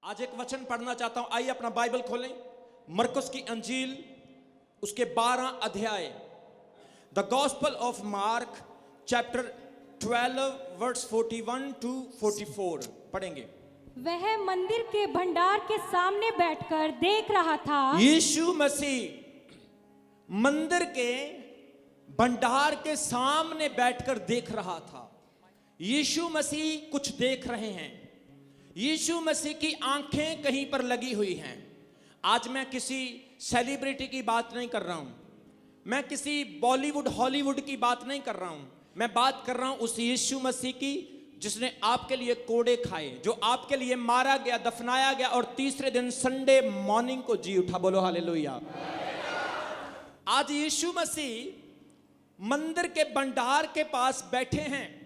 आज एक वचन पढ़ना चाहता हूं। आइए अपना बाइबल खोलें, मरकुस की अंजील उसके 12 अध्याय, the gospel of Mark chapter 12 verse 41 to 44 पढ़ेंगे। वह मंदिर के भंडार के सामने बैठकर देख रहा था। यीशु मसीह मंदिर के भंडार के सामने बैठकर देख रहा था। यीशु मसीह कुछ देख रहे हैं। यीशु मसीह की आंखें कहीं पर लगी हुई हैं। आज मैं किसी सेलिब्रिटी की बात नहीं कर रहा हूं, मैं किसी बॉलीवुड हॉलीवुड की बात नहीं कर रहा हूं, मैं बात कर रहा हूं उस यीशु मसीह की जिसने आपके लिए कोड़े खाए, जो आपके लिए मारा गया, दफनाया गया और तीसरे दिन संडे मॉर्निंग को जी उठा। बोलो हालेलुया। आज यीशु मसीह मंदिर के भंडार के पास बैठे हैं।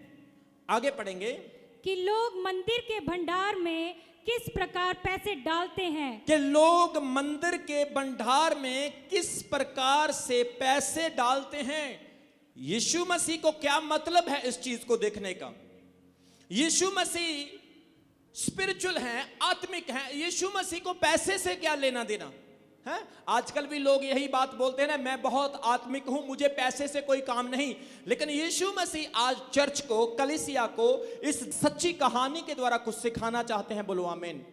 आगे पढ़ेंगे कि लोग मंदिर के भंडार में किस प्रकार पैसे डालते हैं। कि लोग मंदिर के भंडार में किस प्रकार से पैसे डालते हैं। यीशु मसीह को क्या मतलब है इस चीज को देखने का? यीशु मसीह स्पिरिचुअल हैं, आत्मिक हैं। यीशु मसीह को पैसे से क्या लेना देना है? आजकल भी लोग यही बात बोलते हैं ना, मैं बहुत आत्मिक हूं, मुझे पैसे से कोई काम नहीं। लेकिन यीशु मसीह आज चर्च को, कलीसिया को इस सच्ची कहानी के द्वारा कुछ सिखाना चाहते हैं। बोलो आमीन।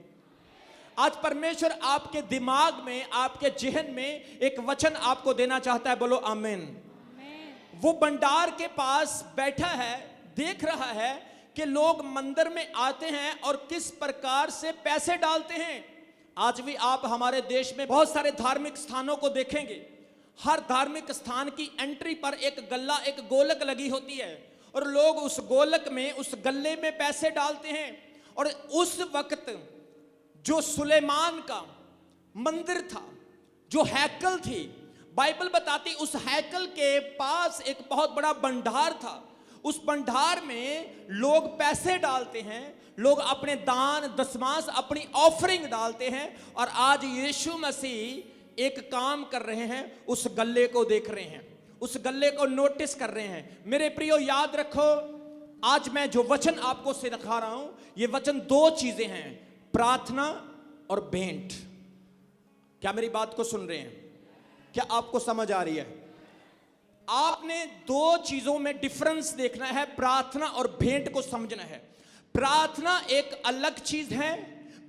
आज परमेश्वर आपके दिमाग में, आपके जेहन में एक वचन आपको देना चाहता है। बोलो आमीन। वो भंडार के पास बैठा है, देख रहा है कि लोग मंदिर में आते हैं और किस प्रकार से पैसे डालते हैं। आज भी आप हमारे देश में बहुत सारे धार्मिक स्थानों को देखेंगे। हर धार्मिक स्थान की एंट्री पर एक गल्ला, एक गोलक लगी होती है और लोग उस गोलक में, उस गल्ले में पैसे डालते हैं। और उस वक्त जो सुलेमान का मंदिर था, जो हैकल थी, बाइबल बताती उस हैकल के पास एक बहुत बड़ा भंडार था। उस भंडार में लोग पैसे डालते हैं, लोग अपने दान दशमांश, अपनी ऑफरिंग डालते हैं। और आज यीशु मसीह एक काम कर रहे हैं, उस गल्ले को देख रहे हैं, उस गल्ले को नोटिस कर रहे हैं। मेरे प्रियो, याद रखो, आज मैं जो वचन आपको सिखा रहा हूं, ये वचन दो चीजें हैं, प्रार्थना और भेंट। क्या मेरी बात को सुन रहे हैं? क्या आपको समझ आ रही है? आपने दो चीजों में डिफरेंस देखना है, प्रार्थना और भेंट को समझना है। प्रार्थना एक अलग चीज है,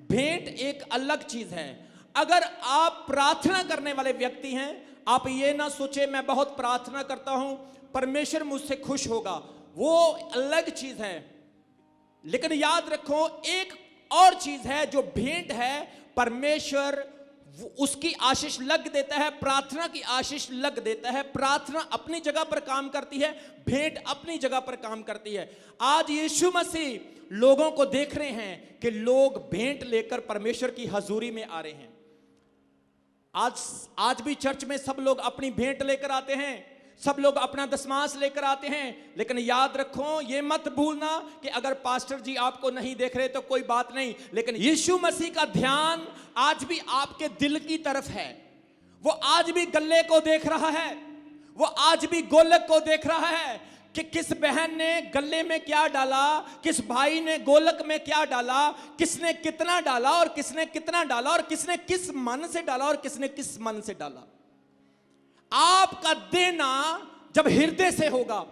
भेंट एक अलग चीज है। अगर आप प्रार्थना करने वाले व्यक्ति हैं, आप ये ना सोचे मैं बहुत प्रार्थना करता हूं, परमेश्वर मुझसे खुश होगा, वो अलग चीज है। लेकिन याद रखो, एक और चीज है जो भेंट है। परमेश्वर उसकी आशीष लग देता है, प्रार्थना की आशीष लग देता है। प्रार्थना अपनी जगह पर काम करती है, भेंट अपनी जगह पर काम करती है। आज यीशु मसीह लोगों को देख रहे हैं कि लोग भेंट लेकर परमेश्वर की हजूरी में आ रहे हैं। आज भी चर्च में सब लोग अपनी भेंट लेकर आते हैं, सब लोग अपना दशमांश लेकर आते हैं। लेकिन याद रखो, ये मत भूलना कि अगर पास्टर जी आपको नहीं देख रहे तो कोई बात नहीं, लेकिन यीशु मसीह का ध्यान आज भी आपके दिल की तरफ है। वो आज भी गल्ले को देख रहा है, वो आज भी गोलक को देख रहा है कि किस बहन ने गल्ले में क्या डाला, किस भाई ने गोलक में क्या डाला, किसने कितना डाला और किसने कितना डाला, और किसने किस मन से डाला और किसने किस मन से डाला। आपका देना जब हृदय से होगा,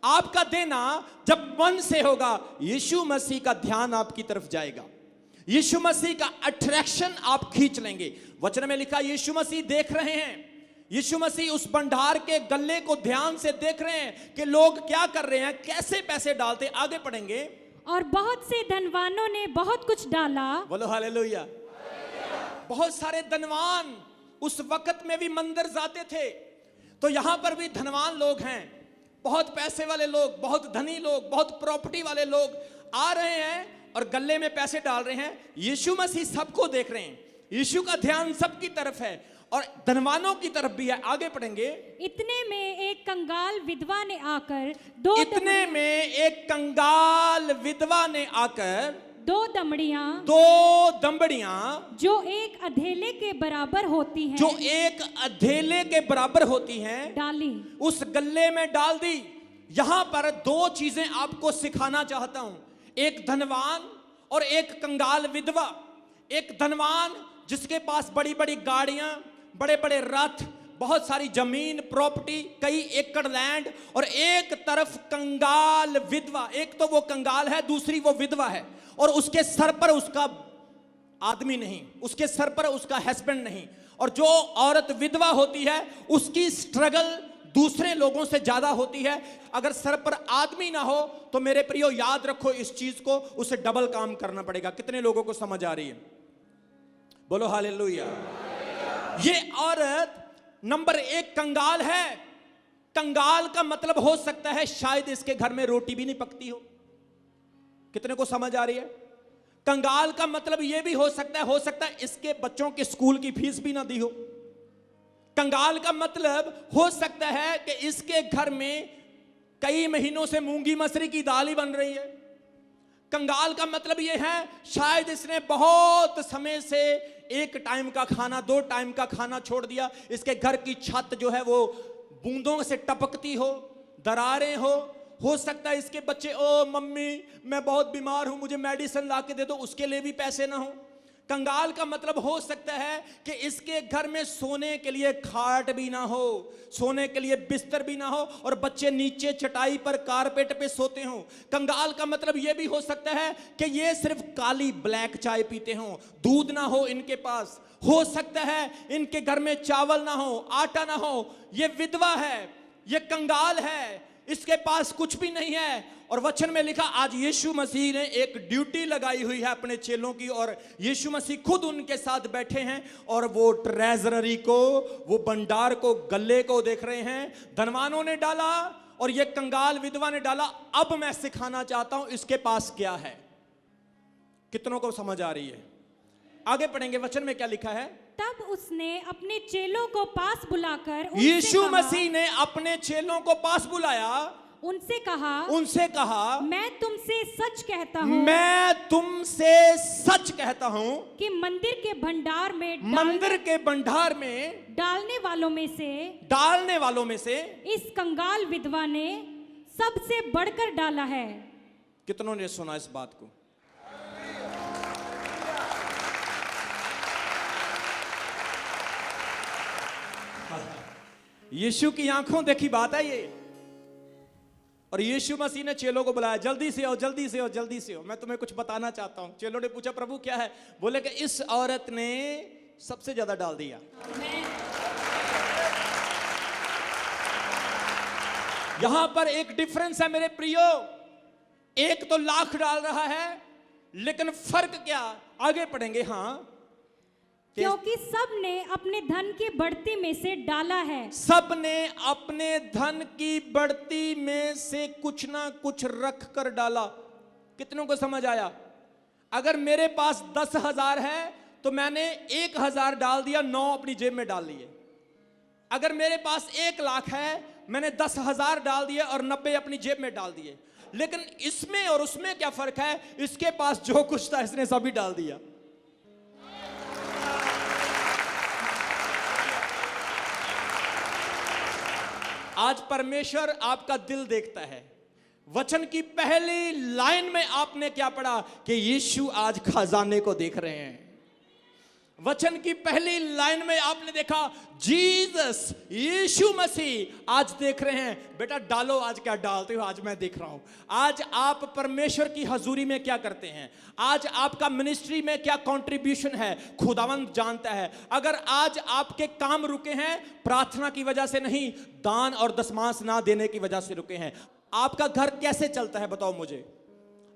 आपका देना जब मन से होगा, यीशु मसीह का ध्यान आपकी तरफ जाएगा, यीशु मसीह का अट्रैक्शन आप खींच लेंगे। वचन में लिखा यीशु मसीह देख रहे हैं, यीशु मसीह उस भंडार के गल्ले को ध्यान से देख रहे हैं कि लोग क्या कर रहे हैं, कैसे पैसे डालते। आगे पढ़ेंगे। और बहुत से धनवानों ने बहुत कुछ डाला। बोलो हालेलुया। बहुत सारे धनवान उस वक्त में भी मंदिर जाते थे, तो यहां पर भी धनवान लोग हैं, बहुत पैसे वाले लोग, बहुत धनी लोग, बहुत प्रॉपर्टी वाले लोग आ रहे हैं और गल्ले में पैसे डाल रहे हैं। यीशु मसीह सबको देख रहे हैं, यीशु का ध्यान सबकी तरफ है और धनवानों की तरफ भी है। आगे पढ़ेंगे। इतने में एक कंगाल विधवा ने आकर दो दमड़ियां जो एक अधेले के बराबर होती हैं, डाली, उस गल्ले में डाल दी। यहां पर दो चीजें आपको सिखाना चाहता हूं, एक धनवान और एक कंगाल विधवा। एक धनवान जिसके पास बड़ी बड़ी गाड़ियां, बड़े बड़े रथ, बहुत सारी जमीन, प्रॉपर्टी, कई एकड़ लैंड, और एक तरफ कंगाल विधवा। एक तो वो कंगाल है, दूसरी वो विधवा है, और उसके सर पर उसका आदमी नहीं, उसके सर पर उसका हस्बैंड नहीं। और जो औरत विधवा होती है उसकी स्ट्रगल दूसरे लोगों से ज्यादा होती है। अगर सर पर आदमी ना हो तो मेरे प्रियो याद रखो इस चीज को, उसे डबल काम करना पड़ेगा। कितने लोगों को समझ आ रही है? बोलो हालेलुया। ये औरत नंबर 1 कंगाल है। कंगाल का मतलब हो सकता है शायद इसके घर में रोटी भी नहीं पकती हो। कितने को समझ आ रही है? कंगाल का मतलब यह भी हो सकता है इसके बच्चों के स्कूल की फीस भी ना दी हो। कंगाल का मतलब हो सकता है कि इसके घर में कई महीनों से मूंगी मसरी की दाल ही बन रही है। कंगाल का मतलब यह है शायद इसने बहुत समय से 1 टाइम का खाना, 2 टाइम का खाना छोड़ दिया। इसके घर की छत जो है वो बूंदों से टपकती हो, दरारें हो सकता है इसके बच्चे, ओ मम्मी मैं बहुत बीमार हूं, मुझे मेडिसिन ला के दे दो, उसके लिए भी पैसे ना हो। कंगाल का मतलब हो सकता है कि इसके घर में सोने के लिए खाट भी ना हो, सोने के लिए बिस्तर भी ना हो, और बच्चे नीचे चटाई पर कारपेट पे सोते हो। कंगाल का मतलब यह भी हो सकता है कि ये सिर्फ काली ब्लैक चाय पीते हो, दूध ना हो इनके पास। हो सकता है इनके घर में चावल ना हो, आटा ना हो। ये विधवा है, ये कंगाल है, इसके पास कुछ भी नहीं है। और वचन में लिखा आज यीशु मसीह ने एक ड्यूटी लगाई हुई है अपने चेलों की, और यीशु मसीह खुद उनके साथ बैठे हैं और वो ट्रेजररी को, वो भंडार को, गल्ले को देख रहे हैं। धनवानों ने डाला और ये कंगाल विधवा ने डाला। अब मैं सिखाना चाहता हूं इसके पास क्या है। कितनों को समझ आ रही है? आगे पढ़ेंगे, वचन में क्या लिखा है? तब उसने अपने चेलों को पास बुलाकर यीशु मसीह ने अपने चेलों को पास बुलाया, उनसे कहा मैं तुमसे सच कहता हूं कि मंदिर के भंडार में डालने वालों में से इस कंगाल विधवा ने सबसे बढ़कर डाला है। कितनों ने सुना इस बात को? यीशु की आंखों देखी बात है ये। और यीशु मसीह ने चेलों को बुलाया, जल्दी से आओ, जल्दी से आओ, जल्दी से आओ, मैं तुम्हें कुछ बताना चाहता हूं। चेलों ने पूछा प्रभु क्या है? बोले कि इस औरत ने सबसे ज्यादा डाल दिया। यहां पर एक डिफरेंस है मेरे प्रियो। एक तो लाख डाल रहा है, लेकिन फर्क क्या? आगे पढ़ेंगे। हां, क्योंकि सब ने अपने धन की बढ़ती में से डाला है। सब ने अपने धन की बढ़ती में से कुछ ना कुछ रख कर डाला। कितनों को समझ आया? अगर मेरे पास 10,000 है तो मैंने 1,000 डाल दिया, 9 अपनी जेब में डाल लिए। अगर मेरे पास 1 लाख है, मैंने 10,000 डाल दिए और 90 अपनी जेब में डाल दिए। लेकिन इसमें और उसमें क्या फर्क है? इसके पास जो कुछ था इसने सभी डाल दिया। आज परमेश्वर आपका दिल देखता है। वचन की पहली लाइन में आपने क्या पढ़ा? कि यीशु आज खजाने को देख रहे हैं। वचन की पहली लाइन में आपने देखा जीसस, यीशु मसीह आज देख रहे हैं। बेटा डालो, आज क्या डालते हो? आज मैं देख रहा हूं। आज आप परमेश्वर की हजूरी में क्या करते हैं? आज आपका मिनिस्ट्री में क्या कंट्रीब्यूशन है? खुदावंद जानता है। अगर आज आपके काम रुके हैं, प्रार्थना की वजह से नहीं, दान और दशमांश ना देने की वजह से रुके हैं। आपका घर कैसे चलता है बताओ मुझे?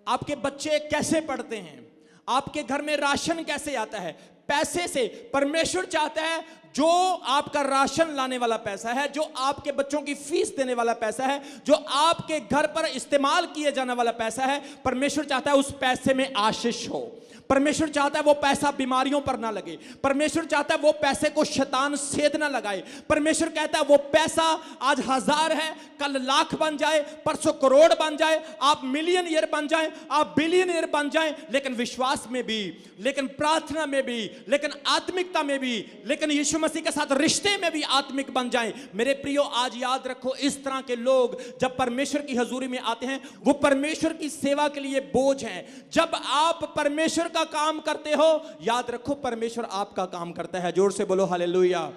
आपके बच्चे कैसे पढ़ते हैं? आपके घर में राशन कैसे आता है? पैसे से। परमेश्वर चाहता है जो आपका राशन लाने वाला पैसा है, जो आपके बच्चों की फीस देने वाला पैसा है, जो आपके घर पर इस्तेमाल किए जाने वाला पैसा है, परमेश्वर चाहता है उस पैसे में आशीष हो। परमेश्वर चाहता है वो पैसा बीमारियों पर ना लगे। परमेश्वर चाहता है वो पैसे को शैतान सेध ना लगाए। परमेश्वर कहता है वो पैसा आज 1000 है, कल लाख बन जाए, परसों करोड़ बन जाए, आप मिलियनियर बन जाए, आप बिलियनियर बन जाए, लेकिन विश्वास में भी, लेकिन प्रार्थना में भी, लेकिन आत्मिकता में भी, लेकिन यीशु मसीह के साथ रिश्ते में भी आत्मिक बन जाए। मेरे प्रियो आज याद रखो, इस तरह के लोग जब परमेश्वर की हजूरी में आते हैं वो परमेश्वर की सेवा के लिए बोझ हैं। जब आप परमेश्वर का काम करते हो, याद रखो परमेश्वर आपका काम करता है। जोर से बोलो हालेलुया।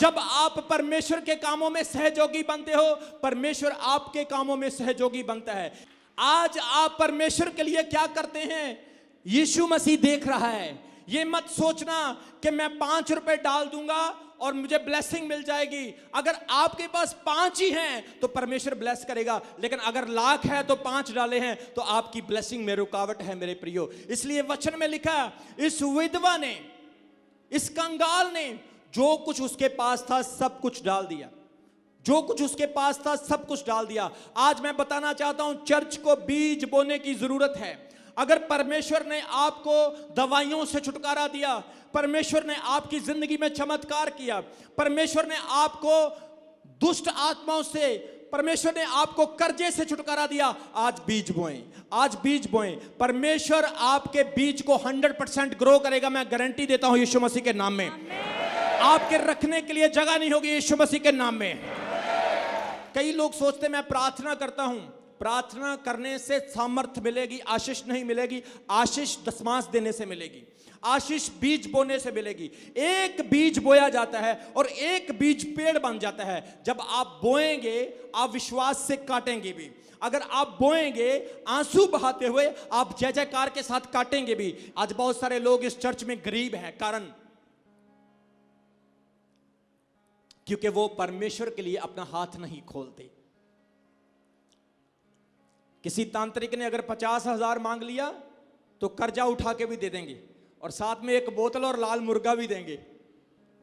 जब आप परमेश्वर के कामों में सहयोगी बनते हो, परमेश्वर आपके कामों में सहयोगी बनता है। आज आप परमेश्वर के लिए क्या करते हैं, यीशु मसीह देख रहा है। ये मत सोचना कि मैं 5 रुपए डाल दूंगा और मुझे ब्लेसिंग मिल जाएगी। अगर आपके पास 5 ही हैं तो परमेश्वर ब्लेस करेगा, लेकिन अगर लाख है तो 5 डाले हैं तो आपकी ब्लेसिंग में रुकावट है मेरे प्रियो। इसलिए वचन में लिखा, इस विधवा ने, इस कंगाल ने जो कुछ उसके पास था सब कुछ डाल दिया। जो कुछ उसके पास था सब कुछ डाल दिया। आज मैं बताना चाहता हूं, चर्च को बीज बोने की जरूरत है। अगर परमेश्वर ने आपको दवाइयों से छुटकारा दिया, परमेश्वर ने आपकी जिंदगी में चमत्कार किया, परमेश्वर ने आपको दुष्ट आत्माओं से, परमेश्वर ने आपको कर्जे से छुटकारा दिया, आज बीज बोएं, आज बीज बोएं। परमेश्वर आपके बीज को 100% ग्रो करेगा। मैं गारंटी देता हूं यीशु मसीह के नाम में। आपके रखने के लिए जगह नहीं होगी यीशु मसीह के नाम में। कई लोग सोचते मैं प्रार्थना करता हूं, प्रार्थना करने से सामर्थ्य मिलेगी, आशीष नहीं मिलेगी। आशीष दशमांश देने से मिलेगी, आशीष बीज बोने से मिलेगी। एक बीज बोया जाता है और एक बीज पेड़ बन जाता है। जब आप बोएंगे आप विश्वास से काटेंगे भी। अगर आप बोएंगे आंसू बहाते हुए, आप जय जयकार के साथ काटेंगे भी। आज बहुत सारे लोग इस चर्च में गरीब हैं, कारण क्योंकि वो परमेश्वर के लिए अपना हाथ नहीं खोलते। किसी तांत्रिक ने अगर 50,000 मांग लिया तो कर्जा उठा के भी दे देंगे और साथ में एक बोतल और लाल मुर्गा भी देंगे,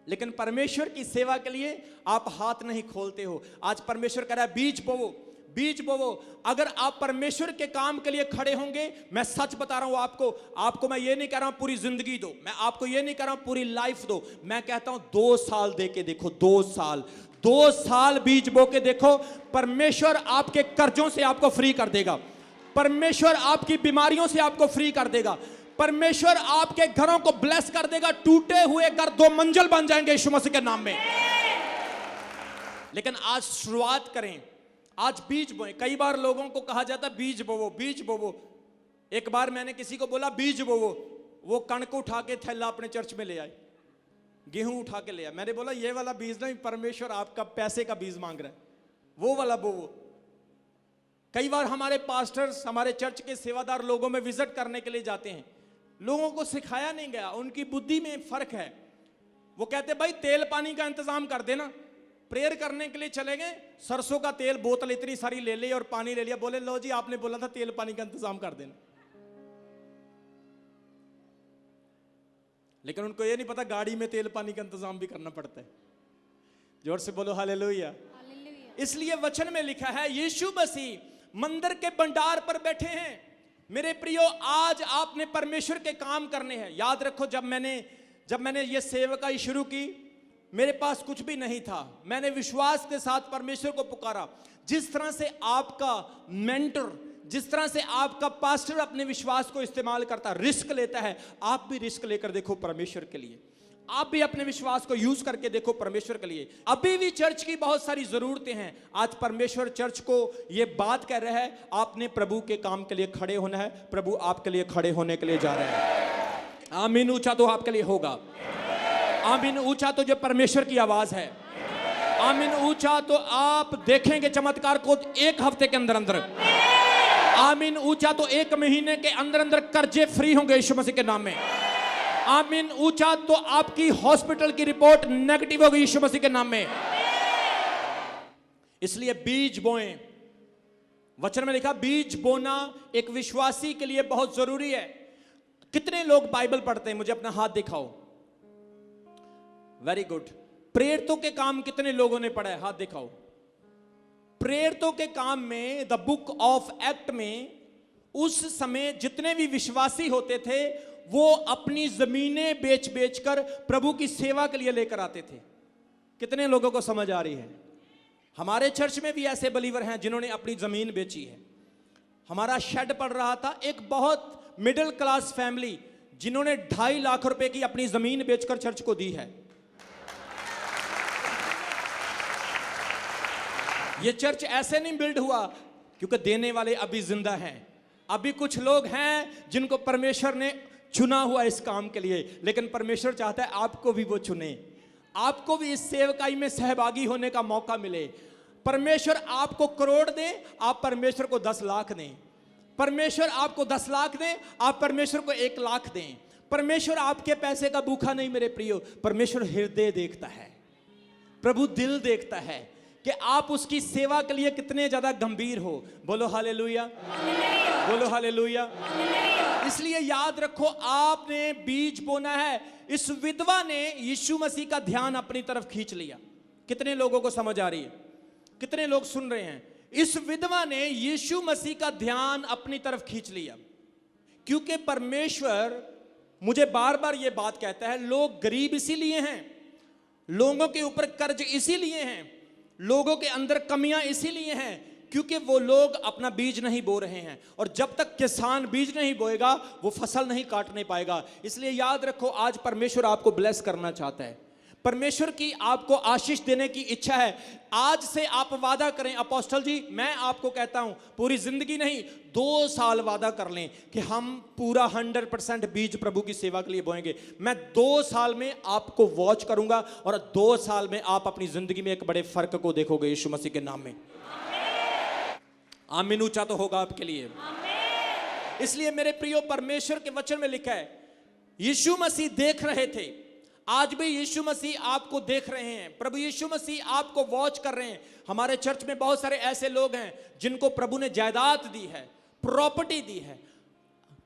लेकिन परमेश्वर की सेवा के लिए आप हाथ नहीं खोलते हो। आज परमेश्वर कह रहा है बीज बोवो, बीज बोवो। अगर आप परमेश्वर के काम के लिए खड़े होंगे, मैं सच बता रहा हूं आपको मैं ये नहीं कह रहा हूं पूरी जिंदगी दो, मैं आपको ये नहीं कह रहा हूं पूरी लाइफ दो, मैं कहता हूं 2 साल दे के देखो। 2 साल बीज बो के देखो। परमेश्वर आपके कर्जों से आपको फ्री कर देगा, परमेश्वर आपकी बीमारियों से आपको फ्री कर देगा, परमेश्वर आपके घरों को ब्लेस कर देगा। टूटे हुए घर 2 मंजिल बन जाएंगे यीशु मसीह के नाम में। लेकिन आज शुरुआत करें, आज बीज बोएं। कई बार लोगों को कहा जाता बीज बोवो, बीज बोवो। एक बार मैंने किसी को बोला बीज बोवो, वो कणक उठा के थैला अपने चर्च में ले आए, गेहूं उठा के ले आए। मैंने बोला ये वाला बीज नहीं, परमेश्वर आपका पैसे का बीज मांग रहा है, वो वाला बोवो। कई बार हमारे पास्टर्स, हमारे चर्च के सेवादार लोगों में विजिट करने के लिए जाते हैं, लोगों को सिखाया नहीं गया, उनकी बुद्धि में फर्क है। वो कहते भाई तेल पानी का इंतजाम कर देना। प्रेयर करने के लिए चले गए, सरसों का तेल बोतल इतनी सारी ले ली और पानी ले लिया, बोले लो जी आपने बोला था तेल पानी का इंतजाम कर देना। लेकिन उनको ये नहीं पता गाड़ी में तेल पानी का इंतजाम भी करना पड़ता है। जोर से बोलो हालेलुया। इसलिए वचन में लिखा है यीशु मसीह मंदिर के भंडार पर बैठे हैं। मेरे प्रियो, आज आपने परमेश्वर के काम करने हैं। याद रखो, जब मैंने ये सेवकाई शुरू की, मेरे पास कुछ भी नहीं था। मैंने विश्वास के साथ परमेश्वर को पुकारा। जिस तरह से आपका मेंटर, जिस तरह से आपका पास्टर अपने विश्वास को इस्तेमाल करता, रिस्क लेता है, आप भी रिस्क लेकर देखो परमेश्वर के लिए। आप भी अपने विश्वास को यूज करके देखो परमेश्वर के लिए। अभी भी चर्च की बहुत सारी जरूरतें हैं। आज परमेश्वर चर्च को यह बात कह रहा है, आपने प्रभु के काम के लिए खड़े होना है। प्रभु आपके लिए खड़े होने के लिए जा रहे हैं। आमीन ऊंचा तो आपके लिए होगा। आमीन ऊंचा तो जो परमेश्वर की आवाज है। आमीन ऊंचा तो आप देखेंगे चमत्कार को 1 हफ्ते के अंदर अंदर। आमीन ऊंचा तो 1 महीने के अंदर अंदर कर्जे फ्री होंगे यीशु मसीह के नाम में। आमीन ऊंचा तो आपकी हॉस्पिटल की रिपोर्ट नेगेटिव होगी यीशु मसीह के नाम में। इसलिए बीज बोएं। वचन में लिखा बीज बोना एक विश्वासी के लिए बहुत जरूरी है। कितने लोग बाइबल पढ़ते हैं? मुझे अपना हाथ दिखाओ। Very good. प्रेरितों के काम कितने लोगों ने पढ़ा है? हाथ दिखाओ। प्रेरितों के काम में द बुक ऑफ एक्ट में उस समय जितने भी विश्वासी होते थे वो अपनी जमीनें बेच बेच कर प्रभु की सेवा के लिए लेकर आते थे। कितने लोगों को समझ आ रही है? हमारे चर्च में भी ऐसे बलीवर हैं जिन्होंने अपनी जमीन बेची है। हमारा शेड पड़ रहा था, एक बहुत मिडिल क्लास फैमिली जिन्होंने 2.5 लाख रुपए की अपनी जमीन बेचकर चर्च को दी है। यह चर्च ऐसे नहीं बिल्ड हुआ क्योंकि देने वाले अभी जिंदा हैं। अभी कुछ लोग हैं जिनको परमेश्वर ने चुना हुआ इस काम के लिए, लेकिन परमेश्वर चाहता है आपको भी वो चुने, आपको भी इस सेवकाई में सहभागी होने का मौका मिले। परमेश्वर आपको करोड़ दे, आप परमेश्वर को 10 लाख दें। परमेश्वर आपको 10 लाख दें, आप परमेश्वर को 1 लाख दें। परमेश्वर आपके पैसे का भूखा नहीं मेरे प्रियो, परमेश्वर हृदय देखता है, प्रभु दिल देखता है कि आप उसकी सेवा के लिए कितने ज्यादा गंभीर हो। बोलो हालेलुया, बोलो हालेलुया। इसलिए याद रखो, आपने बीज बोना है। इस विधवा ने यीशु मसीह का ध्यान अपनी तरफ खींच लिया। कितने लोगों को समझ आ रही है? कितने लोग सुन रहे हैं? इस विधवा ने यीशु मसीह का ध्यान अपनी तरफ खींच लिया, क्योंकि परमेश्वर मुझे बार बार यह बात कहता है, लोग गरीब इसीलिए हैं, लोगों के ऊपर कर्ज इसीलिए हैं, लोगों के अंदर कमियां इसीलिए हैं क्योंकि वो लोग अपना बीज नहीं बो रहे हैं। और जब तक किसान बीज नहीं बोएगा वो फसल नहीं काटने पाएगा। इसलिए याद रखो, आज परमेश्वर आपको ब्लेस करना चाहता है, परमेश्वर की आपको आशीष देने की इच्छा है। आज से आप वादा करें, अपोस्टल जी मैं आपको कहता हूं, पूरी जिंदगी नहीं 2 साल वादा कर लें कि हम पूरा 100% बीज प्रभु की सेवा के लिए बोएंगे। मैं 2 साल में आपको वॉच करूंगा और 2 साल में आप अपनी जिंदगी में एक बड़े फर्क को देखोगे यीशु मसीह के नाम में। आमीन ऊंचा तो होगा आपके लिए। इसलिए मेरे प्रियो, परमेश्वर के वचन में लिखा है, यीशु मसीह देख रहे थे, आज भी यीशु मसीह आपको देख रहे हैं, प्रभु यीशु मसीह आपको वॉच कर रहे हैं। हमारे चर्च में बहुत सारे ऐसे लोग हैं जिनको प्रभु ने जायदाद दी है, प्रॉपर्टी दी है।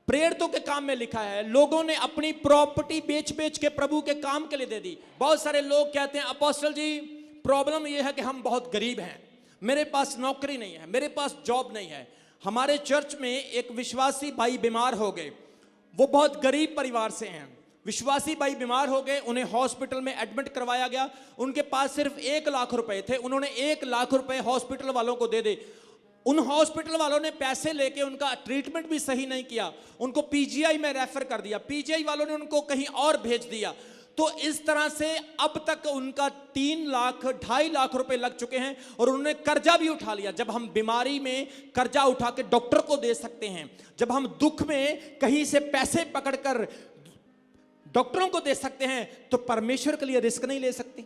प्रेरितों के काम में लिखा है, लोगों ने अपनी प्रॉपर्टी बेच बेच के प्रभु के काम के लिए दे दी। बहुत सारे लोग कहते हैं, अपोस्टल जी प्रॉब्लम यह है कि हम बहुत गरीब हैं, मेरे पास नौकरी नहीं है, मेरे पास जॉब नहीं है। हमारे चर्च में एक विश्वासी भाई बीमार हो गए, वो बहुत गरीब परिवार से हैं। विश्वासी भाई बीमार हो गए, उन्हें हॉस्पिटल में एडमिट करवाया गया। उनके पास सिर्फ 1 लाख रुपए थे, उन्होंने 1 लाख रुपए हॉस्पिटल वालों को दे दे। उन हॉस्पिटल वालों ने पैसे लेके उनका ट्रीटमेंट भी सही नहीं किया, उनको पीजीआई में रेफर कर दिया, पीजीआई वालों ने उनको कहीं और भेज दिया। तो इस तरह से अब तक उनका 3 लाख 2.5 लाख रुपए लग चुके हैं और उन्होंने कर्जा भी उठा लिया। जब हम बीमारी में कर्जा उठा के डॉक्टर को दे सकते हैं, जब हम दुख में कहीं से पैसे पकड़कर डॉक्टरों को दे सकते हैं, तो परमेश्वर के लिए रिस्क नहीं ले सकते,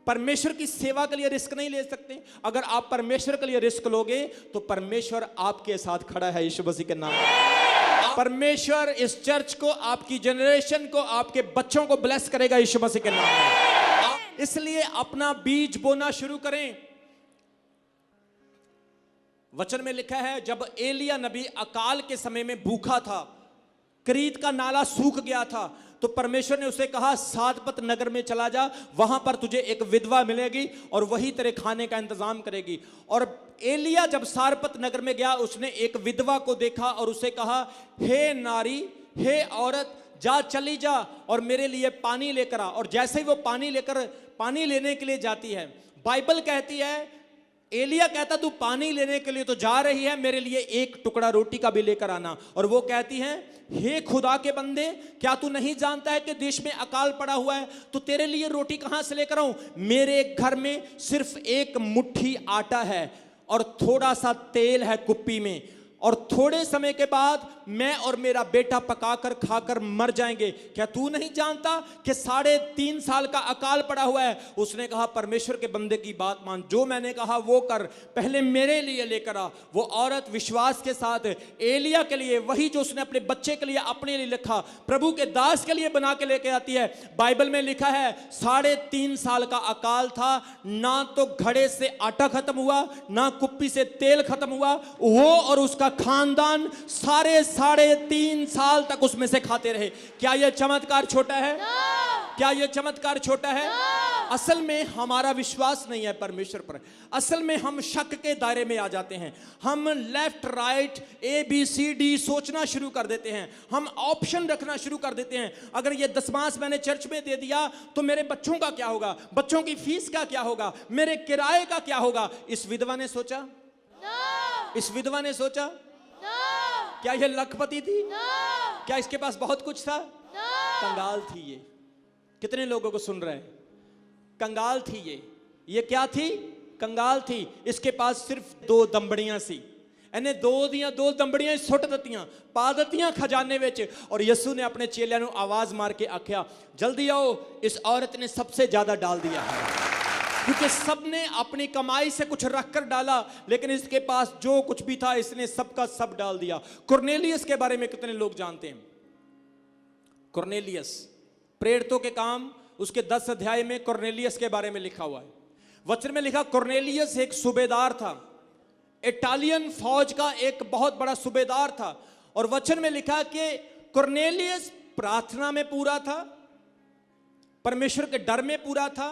परमेश्वर की सेवा के लिए रिस्क नहीं ले सकते। अगर आप परमेश्वर के लिए रिस्क लोगे तो परमेश्वर आपके साथ खड़ा है यीशु मसीह के नाम में। परमेश्वर इस चर्च को, आपकी जनरेशन को, आपके बच्चों को ब्लेस करेगा यीशु मसीह के नाम में। इसलिए अपना बीज बोना शुरू करें। वचन में लिखा है, जब एलिया नबी अकाल के समय में भूखा था, करीत का नाला सूख गया था, तो परमेश्वर ने उसे कहा सारपत नगर में चला जा, वहां पर तुझे एक विधवा मिलेगी और वही तेरे खाने का इंतजाम करेगी। और एलिया जब सारपत नगर में गया, उसने एक विधवा को देखा और उसे कहा, हे नारी, हे औरत, जा चली जा और मेरे लिए पानी लेकर आ। और जैसे ही वो पानी लेने के लिए जाती है, बाइबल कहती है, एलिया कहता तू पानी लेने के लिए तो जा रही है, मेरे लिए 1 टुकड़ा रोटी का भी लेकर आना। और वो कहती है, हे खुदा के बंदे, क्या तू नहीं जानता है कि देश में अकाल पड़ा हुआ है, तो तेरे लिए रोटी कहां से लेकर आऊं? मेरे घर में सिर्फ 1 मुट्ठी आटा है और थोड़ा सा तेल है कुप्पी में, और थोड़े समय के बाद मैं और मेरा बेटा पकाकर खाकर मर जाएंगे। क्या तू नहीं जानता कि 3.5 साल का अकाल पड़ा हुआ है? उसने कहा, परमेश्वर के बंदे की बात मान, जो मैंने कहा वो कर, पहले मेरे लिए लेकर आ। वो औरत विश्वास के साथ एलिया के लिए वही जो उसने अपने बच्चे के लिए, अपने लिए लिखा, प्रभु के दास के लिए बना के लेके आती है। बाइबल में लिखा है 3.5 साल का अकाल था, ना तो घड़े से आटा खत्म हुआ, ना कुप्पी से तेल खत्म हुआ। वो और उसका खानदान 3.5 साल तक उसमें से खाते रहे। क्या यह चमत्कार छोटा है? क्या यह चमत्कार छोटा है? असल में हमारा विश्वास नहीं है परमेश्वर पर। असल में हम शक के दायरे में आ जाते हैं। हम लेफ्ट राइट ABCD सोचना शुरू कर देते हैं। हम ऑप्शन रखना शुरू कर देते हैं। अगर ये 10 मास मैंने चर्च में दे दिया तो मेरे बच्चों का क्या होगा, बच्चों की फीस का क्या होगा, मेरे किराए का क्या होगा? इस विधवा ने सोचा? इस विधवा ने सोचा? क्या यह लखपति थी? क्या इसके पास बहुत कुछ था? कंगाल थी ये। कितने लोगों को सुन रहे हैं? कंगाल थी ये क्या थी? कंगाल थी। इसके पास सिर्फ 2 दंबड़ियां सी। ਇਹਨੇ ਦੋ ਦੰਬੜੀਆਂ ਸੁੱਟ ਦਿੱਤੀਆਂ, ਪਾ ਦਿੱਤੀਆਂ ਖਜ਼ਾਨੇ ਵਿੱਚ। और यीशु ने अपने चेलियां ਨੂੰ आवाज मार के आख्या, जल्दी आओ, इस औरत ने सबसे ज्यादा डाल दिया है। क्योंकि सबने अपनी कमाई से कुछ रखकर डाला, लेकिन इसके पास जो कुछ भी था इसने सबका सब डाल दिया। कुरनेलियस के बारे में कितने लोग जानते हैं? कुरनेलियस, प्रेरितों के काम उसके 10 अध्याय में कुरनेलियस के बारे में लिखा हुआ है। वचन में लिखा कुरनेलियस एक सूबेदार था, इटालियन फौज का एक बहुत बड़ा सूबेदार था। और वचन में लिखा कि कुरनेलियस प्रार्थना में पूरा था, परमेश्वर के डर में पूरा था,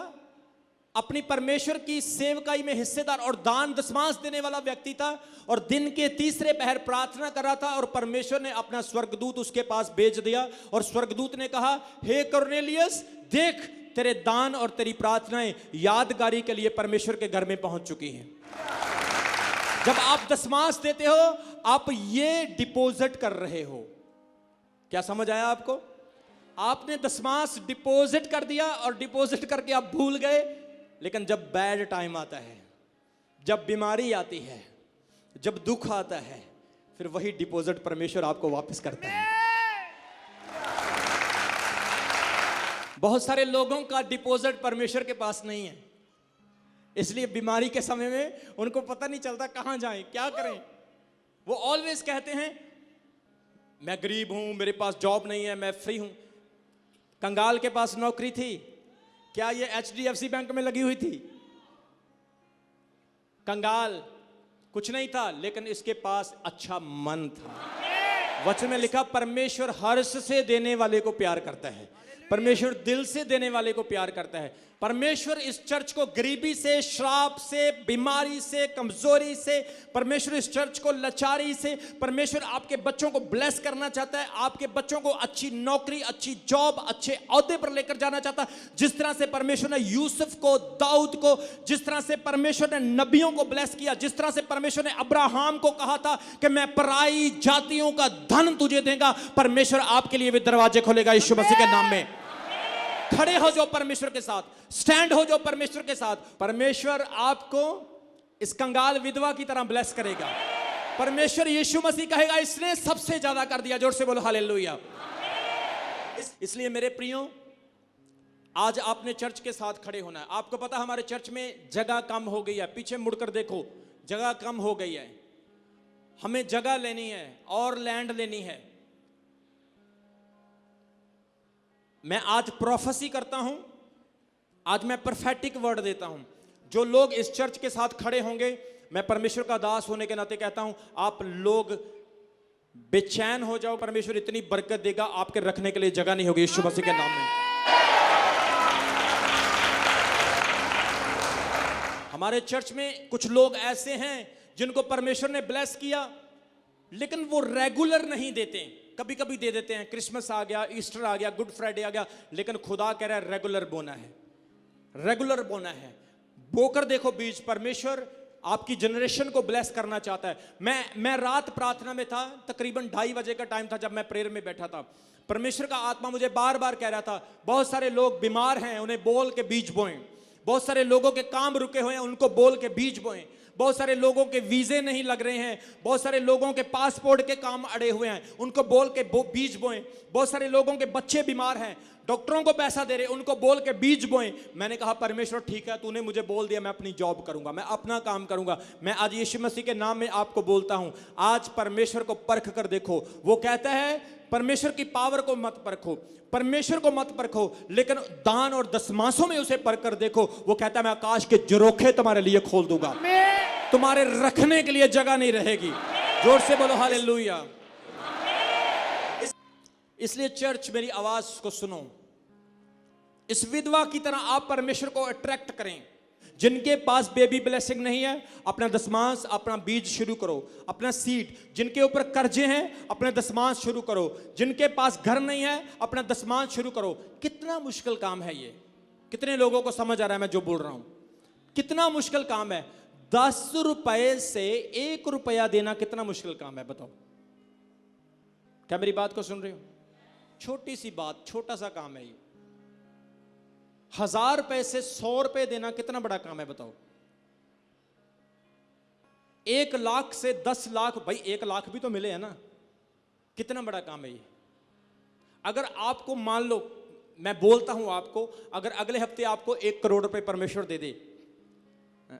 अपनी परमेश्वर की सेवकाई में हिस्सेदार और दान दशमांश देने वाला व्यक्ति था। और दिन के तीसरे पहर प्रार्थना कर रहा था और परमेश्वर ने अपना स्वर्गदूत उसके पास भेज दिया। और स्वर्गदूत ने कहा, हे कुरनेलियस, देख तेरे दान और तेरी प्रार्थनाएं यादगारी के लिए परमेश्वर के घर में पहुंच चुकी हैं। जब आप दशमांश देते हो, आप ये डिपॉजिट कर रहे हो। क्या समझ आया आपको? आपने दशमांश डिपॉजिट कर दिया और डिपॉजिट करके आप भूल गए। लेकिन जब बैड टाइम आता है, जब बीमारी आती है, जब दुख आता है, फिर वही डिपॉजिट परमेश्वर आपको वापस करता है। बहुत सारे लोगों का डिपॉजिट परमेश्वर के पास नहीं है, इसलिए बीमारी के समय में उनको पता नहीं चलता कहां जाएं, क्या करें। वो ऑलवेज कहते हैं, मैं गरीब हूं, मेरे पास जॉब नहीं है, मैं फ्री हूं। कंगाल के पास नौकरी थी, क्या ये HDFC बैंक में लगी हुई थी? कंगाल कुछ नहीं था, लेकिन इसके पास अच्छा मन था। वचन में लिखा, परमेश्वर हर्ष से देने वाले को प्यार करता है, परमेश्वर दिल से देने वाले को प्यार करता है। परमेश्वर इस चर्च को गरीबी से, श्राप से, बीमारी से, कमजोरी से, परमेश्वर इस चर्च को लाचारी से, परमेश्वर आपके बच्चों को ब्लेस करना चाहता है। आपके बच्चों को अच्छी नौकरी, अच्छी जॉब, अच्छे ओहदे पर लेकर जाना चाहता है। जिस तरह से परमेश्वर ने यूसुफ को, दाऊद को, जिस तरह से परमेश्वर ने नबियों को ब्लेस किया, जिस तरह से परमेश्वर ने अब्राहम को कहा था कि मैं पराई जातियों का धन तुझे देगा, परमेश्वर आपके लिए भी दरवाजे खोलेगा यीशु मसीह के नाम में। खड़े हो जाओ परमेश्वर के साथ, स्टैंड हो जाओ परमेश्वर के साथ। परमेश्वर आपको इस कंगाल विधवा की तरह ब्लेस करेगा। परमेश्वर यीशु मसीह कहेगा, इसने सबसे ज्यादा कर दिया। जोर से बोलो हालेलुया। इसलिए मेरे प्रियो, आज आपने चर्च के साथ खड़े होना है। आपको पता हमारे चर्च में जगह कम हो गई है, पीछे मुड़कर देखो, जगह कम हो गई है। हमें जगह लेनी है और लैंड लेनी है। मैं आज प्रोफेसी करता हूं, आज मैं प्रोफेटिक वर्ड देता हूं। जो लोग इस चर्च के साथ खड़े होंगे, मैं परमेश्वर का दास होने के नाते कहता हूं, आप लोग बेचैन हो जाओ। परमेश्वर इतनी बरकत देगा, आपके रखने के लिए जगह नहीं होगी यीशु मसीह के नाम में। हमारे चर्च में कुछ लोग ऐसे हैं जिनको परमेश्वर ने ब्लेस किया, लेकिन वो रेगुलर नहीं देते, कभी कभी दे देते हैं। क्रिसमस आ गया, ईस्टर आ गया, गुड फ्राइडे आ गया, लेकिन खुदा कह रहा है रेगुलर बोना है, रेगुलर बोना है। बोकर देखो बीज। परमेश्वर आपकी जनरेशन को ब्लेस करना चाहता है। मैं रात प्रार्थना में था, तकरीबन 2:30 बजे का टाइम था जब मैं प्रेयर में बैठा था। परमेश्वर का आत्मा मुझे बार बार कह रहा था, बहुत सारे लोग बीमार हैं, उन्हें बोल के बीज बोएं। बहुत सारे लोगों के काम रुके हुए हैं, उनको बोल के बीज बोएं। बहुत सारे लोगों के वीजे नहीं लग रहे हैं, बहुत सारे लोगों के पासपोर्ट के काम अड़े हुए हैं, उनको बोल के बीज बोएं। बहुत सारे लोगों के बच्चे बीमार हैं, डॉक्टरों को पैसा दे रहे, उनको बोल के बीज बोएं। मैंने कहा परमेश्वर ठीक है, तूने मुझे बोल दिया, मैं अपनी जॉब करूंगा, मैं अपना काम करूंगा। मैं आज यीशु मसीह के नाम में आपको बोलता हूं, आज परमेश्वर को परख कर देखो। वो कहता है परमेश्वर की पावर को मत परखो, परमेश्वर को मत परखो, लेकिन दान और दशमांशों में उसे परख कर देखो। वो कहता है मैं आकाश के झरोखे तुम्हारे लिए खोल दूंगा, तुम्हारे रखने के लिए जगह नहीं रहेगी। जोर से बोलो हालेलुया। इसलिए चर्च मेरी आवाज को सुनो, इस विधवा की तरह आप परमेश्वर को अट्रैक्ट करें। जिनके पास बेबी ब्लेसिंग नहीं है, अपना दशमांश, अपना बीज शुरू करो, अपना सीड। जिनके ऊपर कर्जे हैं, अपना दशमांश शुरू करो। जिनके पास घर नहीं है, अपना दशमांश शुरू करो। कितना मुश्किल काम है ये, कितने लोगों को समझ आ रहा है मैं जो बोल रहा हूं? कितना मुश्किल काम है। 10 रुपए से 1 रुपया देना कितना मुश्किल काम है, बताओ। क्या मेरी बात को सुन रहे हो? छोटी सी बात, छोटा सा काम है ये। 1000 रुपए से 100 रुपए देना कितना बड़ा काम है, बताओ। 1 लाख से 10 लाख, भाई 1 लाख भी तो मिले है ना, कितना बड़ा काम है ये। अगर आपको मान लो, मैं बोलता हूं आपको, अगर अगले हफ्ते आपको 1 करोड़ रुपए परमेश्वर दे दे,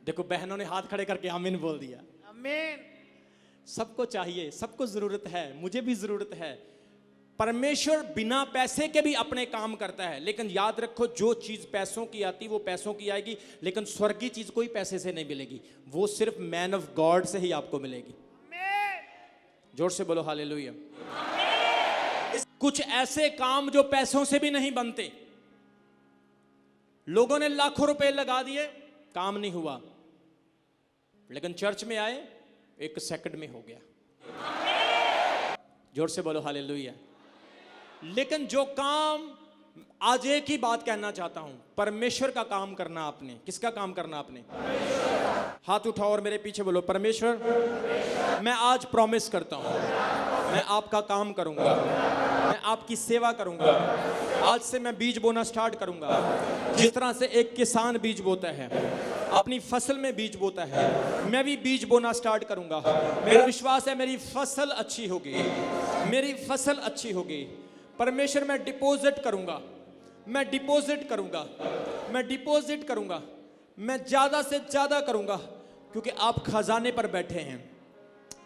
देखो बहनों ने हाथ खड़े करके आमीन बोल दिया, आमीन। सबको चाहिए, सबको जरूरत है, मुझे भी जरूरत है। परमेश्वर बिना पैसे के भी अपने काम करता है, लेकिन याद रखो जो चीज पैसों की आती वो पैसों की आएगी, लेकिन स्वर्गीय चीज कोई पैसे से नहीं मिलेगी, वो सिर्फ मैन ऑफ गॉड से ही आपको मिलेगी। जोर से बोलो हालेलुया। कुछ ऐसे काम जो पैसों से भी नहीं बनते, लोगों ने लाखों रुपए लगा दिए, काम नहीं हुआ, लेकिन चर्च में आए 1 सेकंड में हो गया। जोर से बोलो हालेलुया। लेकिन जो काम, आज एक ही बात कहना चाहता हूं, परमेश्वर का काम करना आपने। किसका काम करना आपने? हाथ उठाओ और मेरे पीछे बोलो, परमेश्वर मैं आज प्रॉमिस करता हूं, मैं आपका काम करूंगा, मैं आपकी सेवा करूंगा। आज से मैं बीज बोना स्टार्ट करूंगा। जिस तरह से एक किसान बीज बोता है, अपनी फसल में बीज बोता है, मैं भी बीज बोना स्टार्ट करूंगा। मेरा विश्वास है मेरी फसल अच्छी होगी, मेरी फसल अच्छी होगी। परमेश्वर मैं डिपॉजिट करूंगा, मैं डिपॉजिट करूंगा, मैं डिपॉजिट करूंगा, मैं ज्यादा से ज्यादा करूंगा, क्योंकि आप खजाने पर बैठे हैं,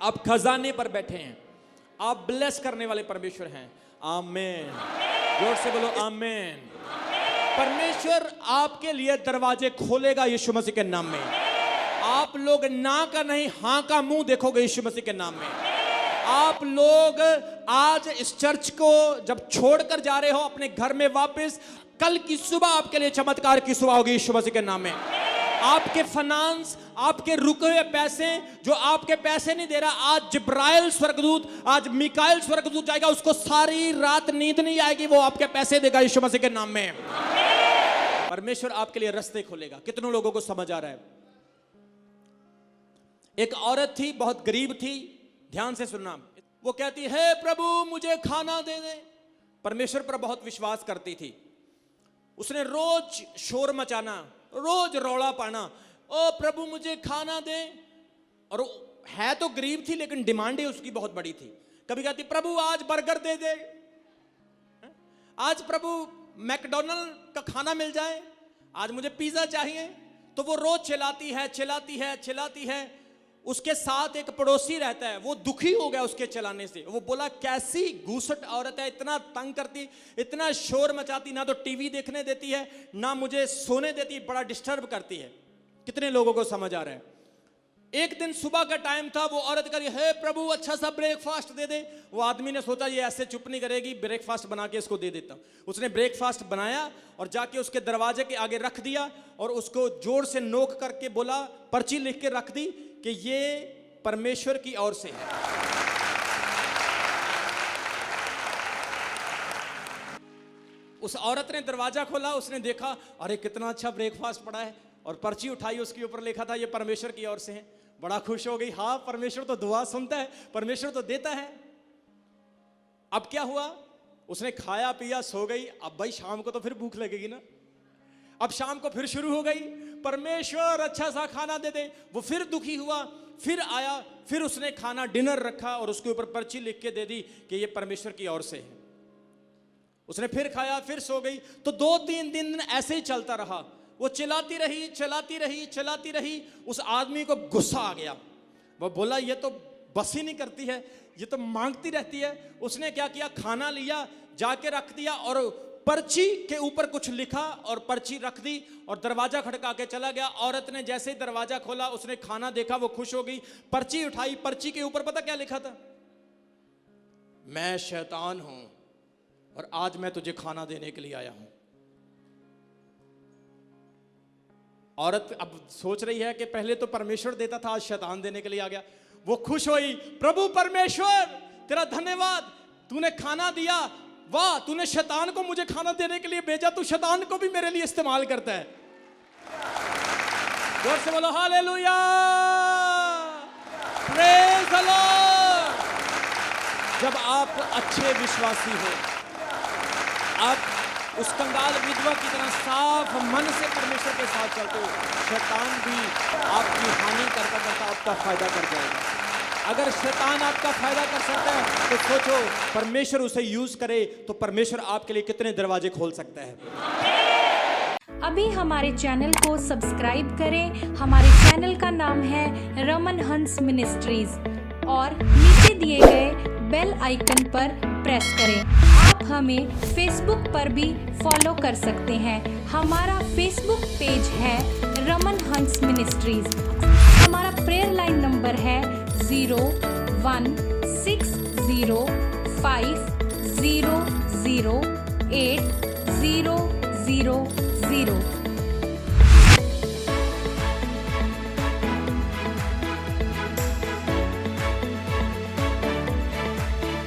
आप खजाने पर बैठे हैं, आप ब्लेस करने वाले परमेश्वर हैं। आमीन। जोर से बोलो आमीन। परमेश्वर आपके लिए दरवाजे खोलेगा यीशु मसीह के नाम में। आप लोग ना का नहीं हां का मुंह देखोगे यीशु मसीह के नाम में। आप लोग आज इस चर्च को जब छोड़कर जा रहे हो अपने घर में वापस, कल की सुबह आपके लिए चमत्कार की सुबह होगी यीशु मसीह के नाम में। आपके फाइनेंस, आपके रुके हुए पैसे, जो आपके पैसे नहीं दे रहा, आज जिब्राइल स्वर्गदूत, आज मिकाएल स्वर्गदूत जाएगा, उसको सारी रात नींद नहीं आएगी, वो आपके पैसे देगा यीशु मसीह के नाम में। परमेश्वर आपके लिए रास्ते खोलेगा। कितनों लोगों को समझ आ रहा है? एक औरत थी, बहुत गरीब थी, ध्यान से सुनना। वो कहती है प्रभु मुझे खाना दे दे। परमेश्वर पर बहुत विश्वास करती थी। उसने रोज शोर मचाना, रोज रौला पाना, ओ प्रभु मुझे खाना दे। और है तो गरीब थी, लेकिन डिमांड ही उसकी बहुत बड़ी थी। कभी कहती प्रभु आज बर्गर दे दे, आज प्रभु मैकडोनल्ड का खाना मिल जाए, आज मुझे पिज्जा चाहिए। तो वो रोज चिल्लाती है, चिल्लाती है, चिल्लाती है। उसके साथ एक पड़ोसी रहता है, वो दुखी हो गया उसके चलाने से। वो बोला कैसी घूसट औरत है, इतना तंग करती, इतना शोर मचाती, ना तो टीवी देखने देती है, ना मुझे सोने देती, बड़ा डिस्टर्ब करती है। कितने लोगों को समझ आ रहा है? एक दिन सुबह का टाइम था, वो औरत कह रही हे प्रभु अच्छा सा ब्रेकफास्ट दे दे। वो आदमी ने सोचा ये ऐसे चुप नहीं करेगी, ब्रेकफास्ट बना के इसको दे देता हूं। उसने ब्रेकफास्ट बनाया और जाके उसके दरवाजे के आगे रख दिया और उसको जोर से नोक करके बोला, पर्ची लिख के रख दी कि ये परमेश्वर की ओर से है। उस औरत ने दरवाजा खोला, उसने देखा अरे कितना अच्छा ब्रेकफास्ट पड़ा है, और पर्ची उठाई, उसके ऊपर लिखा था ये परमेश्वर की ओर से है। बड़ा खुश हो गई, हाँ परमेश्वर तो दुआ सुनता है, परमेश्वर तो देता है। अब क्या हुआ? उसने खाया पिया सो गई। अब भाई शाम को तो फिर भूख लगेगी ना। अब शाम को फिर शुरू हो गई, परमेश्वर अच्छा सा खाना दे दे। वो फिर दुखी हुआ, फिर आया, फिर उसने खाना डिनर रखा और उसके ऊपर पर्ची लिख के दे दी कि ये परमेश्वर की ओर से है। उसने फिर खाया, फिर सो गई। तो 2-3 दिन ऐसे ही चलता रहा। वो चिल्लाती रही, चलाती रही, चलाती रही। उस आदमी को गुस्सा आ गया। वो बोला ये तो बस ही नहीं करती है, ये तो मांगती रहती है। उसने क्या किया, खाना लिया, जाके रख दिया और पर्ची के ऊपर कुछ लिखा और पर्ची रख दी और दरवाजा खड़का के चला गया। औरत ने जैसे ही दरवाजा खोला, उसने खाना देखा, वो खुश हो गई। पर्ची उठाई, पर्ची के ऊपर पता क्या लिखा था? मैं शैतान हूं और आज मैं तुझे खाना देने के लिए आया हूं। औरत अब सोच रही है कि पहले तो परमेश्वर देता था, आज शैतान देने के लिए आ गया। वो खुश हुई, प्रभु परमेश्वर तेरा धन्यवाद, तूने खाना दिया, वाह तूने शैतान को मुझे खाना देने के लिए भेजा, तू शैतान को भी मेरे लिए इस्तेमाल करता है। जोर से बोलो हालेलुया, प्रेज द लॉर्ड। जब आप अच्छे विश्वासी हो, उस कंगाल विधवा की तरह साफ मन से परमेश्वर के साथ चलते हो, शैतान भी आपकी हानि करता करता आपका फायदा कर जाएगा। अगर शैतान आपका फायदा कर सकता है तो सोचो परमेश्वर उसे यूज करे तो परमेश्वर आपके लिए कितने दरवाजे खोल सकता है। अभी हमारे चैनल को सब्सक्राइब करें। हमारे चैनल का नाम है रमन हंस मिनिस्ट्रीज और नीचे दिए गए बेल आइकन पर प्रेस करें। आप हमें फेसबुक पर भी फॉलो कर सकते हैं। हमारा फेसबुक पेज है रमन हंस मिनिस्ट्रीज। हमारा प्रेयर लाइन नंबर है 0160500800